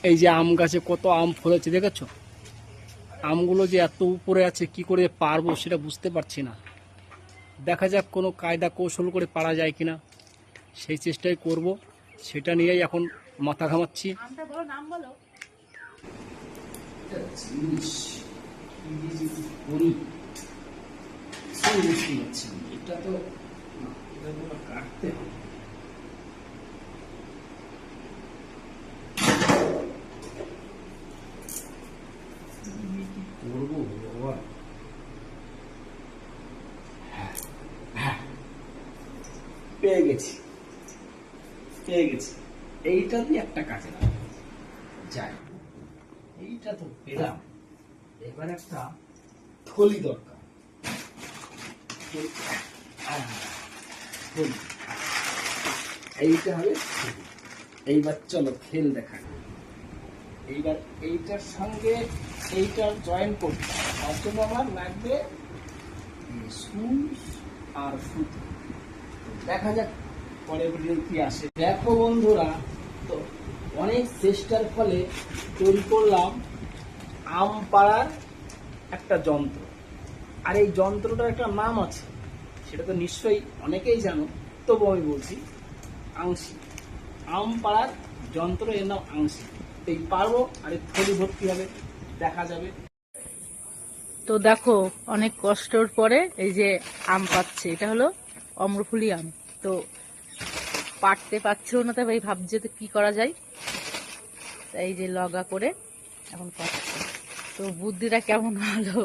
এই যে আম গাছে কত আম ফলেছে দেখেছো? আমগুলো যে এত উপরে আছে, কি করে পারবো সেটা বুঝতে পারছি না। দেখা যাক কোনো কায়দা কৌশল করে পারা যায় কিনা, সেই চেষ্টাই করব। সেটা নিয়েই এখন মাথা ঘামাচ্ছি। এটা তো কাটতে হবে। করবো বাবা, পেয়ে গেছি। এইটা দিয়ে একটা কাজে লাগে যাই, এইটা তো পেলাম। এবার একটা থলি দরকার। থলি। এইটা হবে থলি। এইবার চলো খেল দেখা। এইবার এইটার সঙ্গে এইটার জয়েন করতে, তার জন্য আমার লাগবে সুচ আর সুতো। দেখা যাক পরের ভিডিও কি আসে। দেখো বন্ধুরা, তো অনেক চেষ্টার ফলে তৈরি করলাম আম পাড়ার একটা যন্ত্র। আর এই যন্ত্রটার একটা নাম আছে, সেটা তো নিশ্চয়ই অনেকেই জানো, তবু আমি বলছি, আংশি। আম পাড়ার যন্ত্র, এর নাম আংশি। এই পারবো, আর এই থলি ভর্তি হবে, দেখা যাবে। তো দেখো, অনেক কষ্টর পরে এই যে আম পাচ্ছে, এটা হলো অম্রফুলি আম। তো পাড়তে পারছিল না, তাই ভাবছে তো কি করা যায়, তাই এই যে লগা করে এখন পাচ্ছে। তো বুদ্ধিটা কেমন হলো